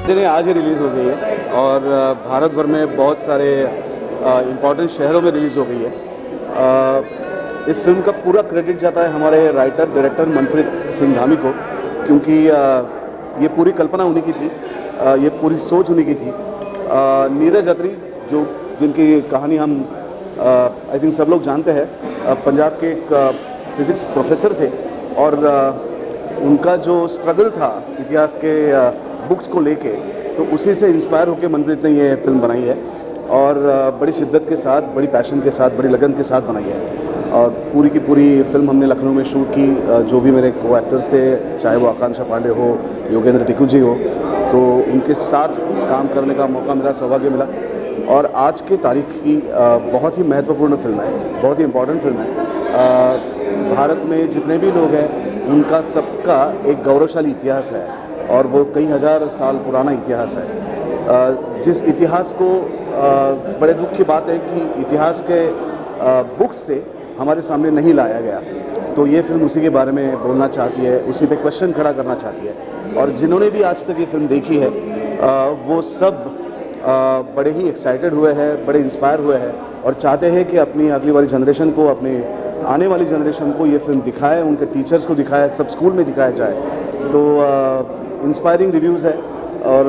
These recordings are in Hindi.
दिन आज ही रिलीज़ हो गई है और भारत भर में बहुत सारे इम्पोर्टेंट शहरों में रिलीज़ हो गई है। इस फिल्म का पूरा क्रेडिट जाता है हमारे राइटर डायरेक्टर मनप्रीत सिंह धामी को, क्योंकि ये पूरी कल्पना उन्हीं की थी, ये पूरी सोच उन्हीं की थी। नीरज अत्री जो जिनकी कहानी हम आई थिंक सब लोग जानते हैं, पंजाब के एक फिज़िक्स प्रोफेसर थे और उनका जो स्ट्रगल था इतिहास के बुक्स को लेके, तो उसी से इंस्पायर होकर मनप्रीत ने ये फिल्म बनाई है और बड़ी शिद्दत के साथ, बड़ी पैशन के साथ, बड़ी लगन के साथ बनाई है। और पूरी की पूरी फिल्म हमने लखनऊ में शूट की। जो भी मेरे को एक्टर्स थे, चाहे वो आकांक्षा पांडे हो, योगेंद्र टिकू जी हो, तो उनके साथ काम करने का मौका मिला, सौभाग्य मिला। और आज के तारीख की बहुत ही महत्वपूर्ण फिल्म है, बहुत ही इम्पॉर्टेंट फिल्म है। भारत में जितने भी लोग हैं उनका सबका एक गौरवशाली इतिहास है और वो कई हज़ार साल पुराना इतिहास है। जिस इतिहास को बड़े दुख की बात है कि इतिहास के बुक्स से हमारे सामने नहीं लाया गया, तो ये फिल्म उसी के बारे में बोलना चाहती है, उसी पे क्वेश्चन खड़ा करना चाहती है। और जिन्होंने भी आज तक ये फिल्म देखी है वो सब बड़े ही एक्साइटेड हुए हैं, बड़े इंस्पायर हुए हैं और चाहते हैं कि अपनी अगली वाली जनरेशन को, अपनी आने वाली जनरेशन को ये फिल्म दिखाए, उनके टीचर्स को दिखाए, सब स्कूल में दिखाया जाए। तो इंस्पायरिंग रिव्यूज़ है और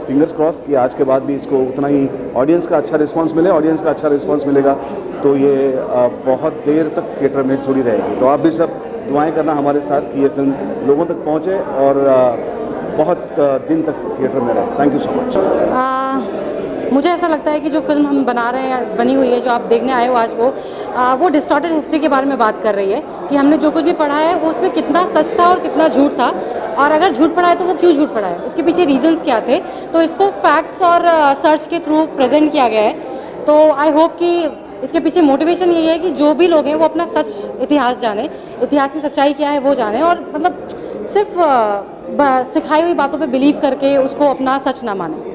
फिंगर्स क्रॉस कि आज के बाद भी इसको उतना ही ऑडियंस का अच्छा रिस्पांस मिले। ऑडियंस का अच्छा रिस्पांस मिलेगा तो ये बहुत देर तक थिएटर में जुड़ी रहेगी। तो आप भी सब दुआएं करना हमारे साथ कि ये फिल्म लोगों तक पहुँचे और बहुत दिन तक थिएटर में रहे। Thank you so much. मुझे ऐसा लगता है कि जो फिल्म हम बना रहे हैं, बनी हुई है, जो आप देखने आए हो आज, वो डिस्टॉर्टेड हिस्ट्री के बारे में बात कर रही है कि हमने जो कुछ भी पढ़ा है वो उसमें कितना सच था और कितना झूठ था, और अगर झूठ पढ़ा है तो वो क्यों झूठ पढ़ा है, उसके पीछे रीजंस क्या थे। तो इसको फैक्ट्स और सर्च के थ्रू प्रेजेंट किया गया है। तो आई होप कि इसके पीछे मोटिवेशन यही है कि जो भी लोग हैं वो अपना सच इतिहास जाने, इतिहास की सच्चाई क्या है वो जाने, और मतलब सिर्फ सिखाई हुई बातों पे बिलीव करके उसको अपना सच ना माने।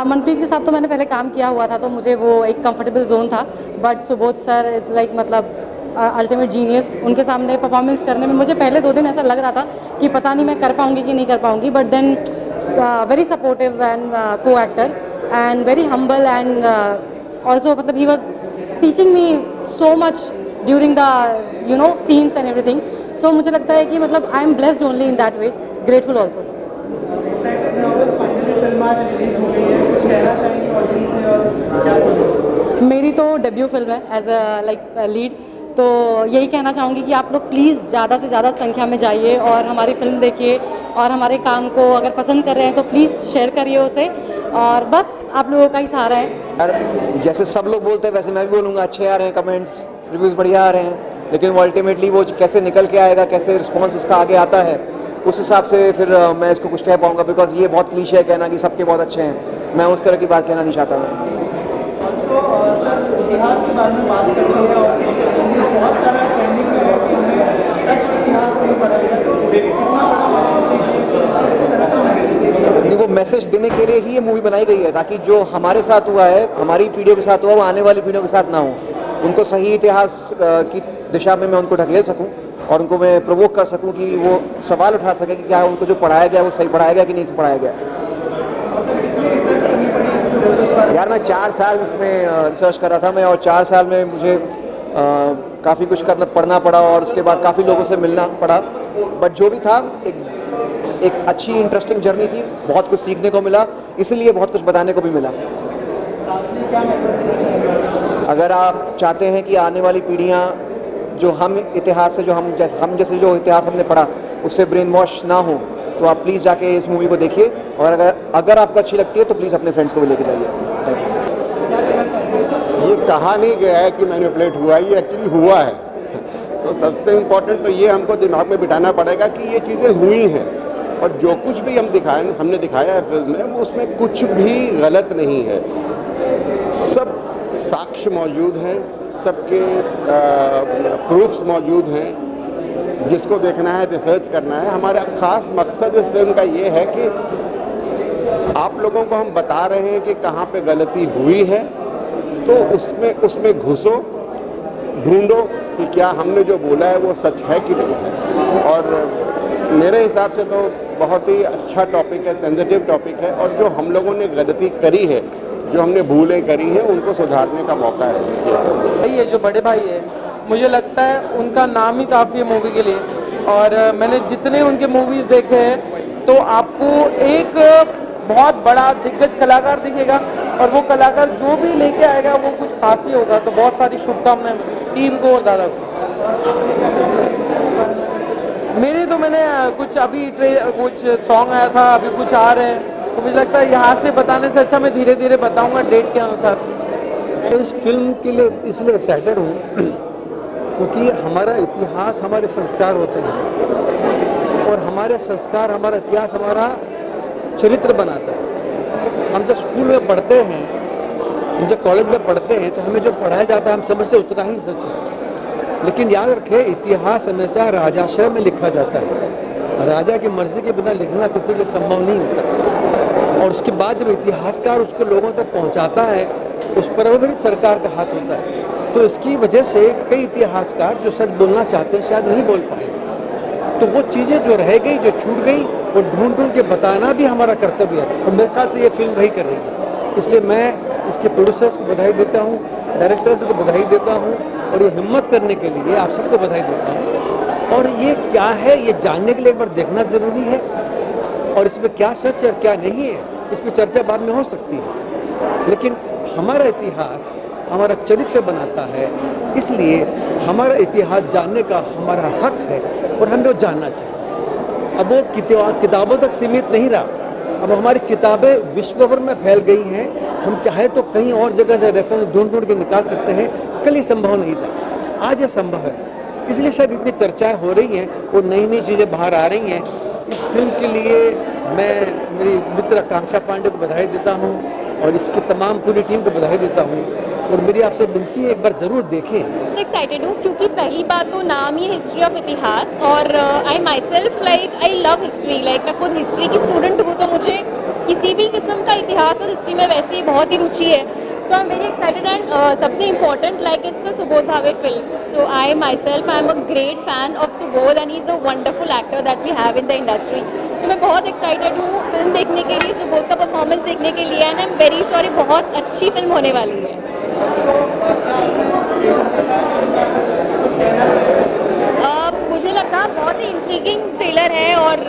मनप्रीत के साथ तो मैंने पहले काम किया हुआ था, तो मुझे वो एक कंफर्टेबल जोन था। But Subodh sir is like मतलब अल्टीमेट जीनियस। उनके सामने परफॉर्मेंस करने में मुझे पहले 2 दिन ऐसा लग रहा था कि पता नहीं मैं कर पाऊँगी कि नहीं कर पाऊँगी, but then very supportive and co actor and very humble and also मतलब he was teaching me so much during the scenes and everything. So मुझे लगता है कि मतलब I am blessed only in that way, grateful also. मेरी तो डेब्यू फिल्म है एज अ लीड, तो यही कहना चाहूँगी कि आप लोग प्लीज़ ज़्यादा से ज़्यादा संख्या में जाइए और हमारी फिल्म देखिए, और हमारे काम को अगर पसंद कर रहे हैं तो प्लीज़ शेयर करिए उसे, और बस आप लोगों का ही सहारा है। यार जैसे सब लोग बोलते हैं वैसे मैं भी बोलूँगा, अच्छे आ रहे हैं कमेंट्स, रिव्यूज़ बढ़िया आ रहे हैं, लेकिन वो अल्टीमेटली वो कैसे निकल के आएगा, कैसे रिस्पॉन्स इसका आगे आता है, उस हिसाब से फिर मैं इसको कुछ कह पाऊँगा। बिकॉज ये बहुत क्लीशे है कहना कि सबके बहुत अच्छे हैं, मैं उस तरह की बात कहना नहीं चाहता हूँ। सर इतिहास के बारे में बात करते हैं और बहुत सारा ट्रेंडिंग में है कि हमें सच इतिहास नहीं पढ़ा गया, तो कितना बड़ा मैसेज वो मैसेज देने के लिए ही ये मूवी बनाई गई है, ताकि जो हमारे साथ हुआ है, हमारी पीढ़ियों के साथ हुआ, वो आने वाली पीढ़ियों के साथ ना हो। उनको सही इतिहास की दिशा में मैं उनको ढकेल सकूं और उनको मैं प्रोवोक कर सकूं कि वो सवाल उठा सके कि क्या उनको जो पढ़ाया गया वो सही पढ़ाया गया कि नहीं पढ़ाया गया। यार मैं 4 साल इसमें रिसर्च कर रहा था मैं, और 4 साल में मुझे काफ़ी कुछ पढ़ना पड़ा और उसके बाद काफ़ी लोगों से मिलना पड़ा। बट जो भी था एक अच्छी इंटरेस्टिंग जर्नी थी, बहुत कुछ सीखने को मिला, इसलिए बहुत कुछ बताने को भी मिला। अगर आप चाहते हैं कि आने वाली पीढ़ियाँ जो हम इतिहास से जो हम जैसे जो इतिहास हमने पढ़ा उससे ब्रेन वॉश ना हो, तो आप प्लीज़ जाके इस मूवी को देखिए, और अगर आपको अच्छी लगती है तो प्लीज़ अपने फ्रेंड्स को भी लेके जाइए। Thank you. ये कहा नहीं गया है कि मैनिपुलेट हुआ, ये एक्चुअली हुआ है। तो सबसे इम्पोर्टेंट तो ये हमको दिमाग में बिठाना पड़ेगा कि ये चीज़ें हुई हैं, और जो कुछ भी हमने दिखाया है फिल्म में, वो उसमें कुछ भी गलत नहीं है। सब साक्ष्य मौजूद हैं, सबके प्रूफ्स मौजूद हैं। जिसको देखना है, रिसर्च करना है। हमारा ख़ास मकसद इस फिल्म का ये है कि आप लोगों को हम बता रहे हैं कि कहाँ पे गलती हुई है, तो उसमें घुसो, ढूंढो, कि क्या हमने जो बोला है वो सच है कि नहीं है। और मेरे हिसाब से तो बहुत ही अच्छा टॉपिक है, सेंसिटिव टॉपिक है, और जो हम लोगों ने गलती करी है, जो हमने भूलें करी हैं, उनको सुधारने का मौका है। भाई ये जो बड़े भाई है, मुझे लगता है उनका नाम ही काफ़ी है मूवी के लिए। और मैंने जितने उनके मूवीज़ देखे हैं तो आपको एक बहुत बड़ा दिग्गज कलाकार दिखेगा, और वो कलाकार जो भी लेके आएगा वो कुछ खास ही होगा। तो बहुत सारी शुभकामनाएं टीम को और दादा को। मैंने कुछ अभी कुछ सॉन्ग आया था, अभी कुछ आ रहे हैं, तो मुझे लगता है यहाँ से बताने से अच्छा मैं धीरे धीरे बताऊंगा डेट के अनुसार। इस फिल्म के लिए इसलिए एक्साइटेड हूँ क्योंकि हमारा इतिहास हमारे संस्कार होते हैं, और हमारे संस्कार, हमारा इतिहास हमारा चरित्र बनाता है। हम जब स्कूल में पढ़ते हैं, हम जब कॉलेज में पढ़ते हैं, तो हमें जो पढ़ाया जाता है हम समझते उतना ही सच है। लेकिन याद रखें, इतिहास हमेशा राजाश्रय में लिखा जाता है। राजा की मर्जी के बिना लिखना किसी के लिए संभव नहीं होता। और उसके बाद जब इतिहासकार उसको लोगों तक पहुंचाता है, उस पर भी सरकार का हाथ होता है। तो इसकी वजह से कई इतिहासकार जो सच बोलना चाहते हैं शायद नहीं बोल पाए। तो वो चीज़ें जो रह गई, जो छूट गई, वो ढूंढ ढूंढ के बताना भी हमारा कर्तव्य है। और मेरे ख्याल से ये फिल्म वही कर रही है। इसलिए मैं इसके प्रोड्यूसर्स को बधाई देता हूँ, डायरेक्टर्स को बधाई देता हूँ, और ये हिम्मत करने के लिए आप सबको बधाई देता हूँ। और ये क्या है, ये जानने के लिए एक बार देखना ज़रूरी है, और इसमें क्या सच है और क्या नहीं है, इस पर चर्चा बाद में हो सकती है। लेकिन हमारा इतिहास हमारा चरित्र बनाता है, इसलिए हमारा इतिहास जानने का हमारा हक है, और हमें वो जानना चाहिए। अब वो किताबों तक सीमित नहीं रहा, अब हमारी किताबें विश्व भर में फैल गई हैं। हम चाहे तो कहीं और जगह से रेफरेंस ढूंढ ढूंढ के निकाल सकते हैं। कल ये संभव नहीं था, आज ये संभव है। इसलिए शायद इतनी चर्चाएं हो रही हैं, वो नई नई चीज़ें बाहर आ रही हैं। इस फिल्म के लिए मैं मेरी मित्र आकांक्षा पांडे को बधाई देता हूँ, और इसकी तमाम पूरी टीम को बधाई देता हूँ। और मेरी आपसे विनती है, एक बार ज़रूर देखें। एक्साइटेड हूँ क्योंकि पहली बात तो नाम ही हिस्ट्री ऑफ इतिहास, और I myself I love history. मैं खुद हिस्ट्री की स्टूडेंट हूँ, तो मुझे किसी भी किस्म का इतिहास और हिस्ट्री में वैसे ही बहुत ही रुचि है। So I am very excited, and सबसे important it's a Subodh Bhave film. So I myself I am a great fan of Subodh, and he is a wonderful actor that we have in the industry. तो मैं बहुत एक्साइटेड हूँ फिल्म देखने के लिए, सुबोध का परफॉर्मेंस देखने के लिए, and I am very sure ये बहुत अच्छी फिल्म होने वाली है। मुझे लगा बहुत ही इंट्रीगिंग ट्रेलर है, और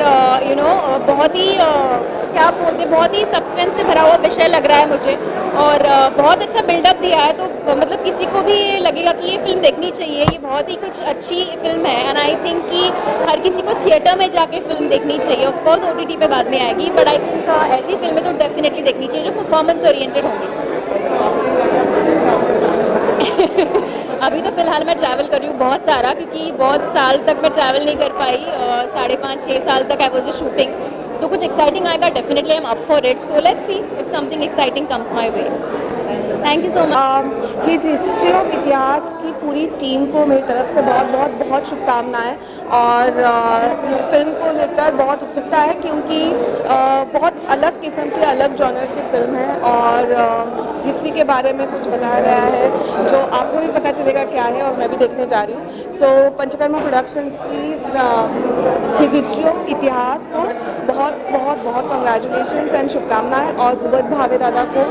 बहुत ही क्या बोलते हैं, बहुत ही सब्सटेंस से भरा हुआ विषय लग रहा है मुझे, और बहुत अच्छा बिल्डअप दिया है। तो मतलब किसी को भी लगेगा कि ये फिल्म देखनी चाहिए, ये बहुत ही कुछ अच्छी फिल्म है। एंड आई थिंक कि हर किसी को थिएटर में जाके फिल्म देखनी चाहिए। ऑफ कोर्स OTT पे बाद में आएगी, बट आई थिंक ऐसी फिल्में तो डेफिनेटली देखनी चाहिए जो परफॉर्मेंस ओरिएंटेड होंगी। अभी तो फिलहाल मैं ट्रैवल कर रही हूँ बहुत सारा, क्योंकि बहुत साल तक मैं ट्रैवल नहीं कर पाई, 5.5-6 साल तक आई वाज शूटिंग। सो कुछ एक्साइटिंग आएगा, definitely I am up for it. So let's see if something exciting comes my way. Thank you so much. His history of इतिहास की पूरी टीम को मेरी तरफ से बहुत शुभकामनाएं, और इस फिल्म को लेकर बहुत उत्सुकता है, क्योंकि बहुत अलग किस्म की, अलग जॉनर की फिल्म है, और हिस्ट्री के बारे में कुछ बताया गया है जो आपको भी पता चलेगा क्या है, और मैं भी देखने जा रही हूँ। सो पंचकर्मा प्रोडक्शंस की हिज हिस्ट्री ऑफ इतिहास को बहुत कंग्रेचुलेशंस एंड शुभकामनाएं, और सुबोध भावे दादा को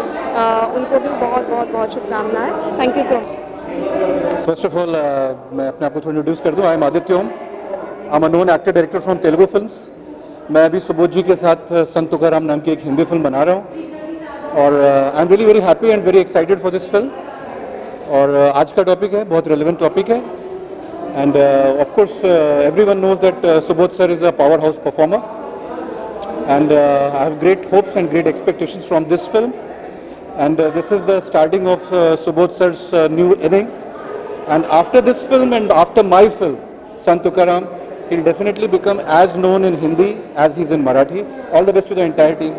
उनको भी बहुत शुभकामनाएं। Thank you so much. First of all मैं अपने आप को थोड़ा इंट्रोड्यूस कर दूं। I am Aditya Om, I am a known actor director from Telugu films. मैं अभी सुबोध जी के साथ संत तुकाराम नाम की एक हिंदी फिल्म बना रहा हूँ, और I am really very happy and very excited for this film. और आज का टॉपिक है, बहुत रेलिवेंट टॉपिक है, and of course everyone knows that Subodh sir is a power house performer, and I have great hopes and great expectations from this film, and this is the starting of Subodh sir's new innings, and after this film and after my film Sant Tukaram, he'll definitely become as known in Hindi as he's in Marathi. All the best to the entire team.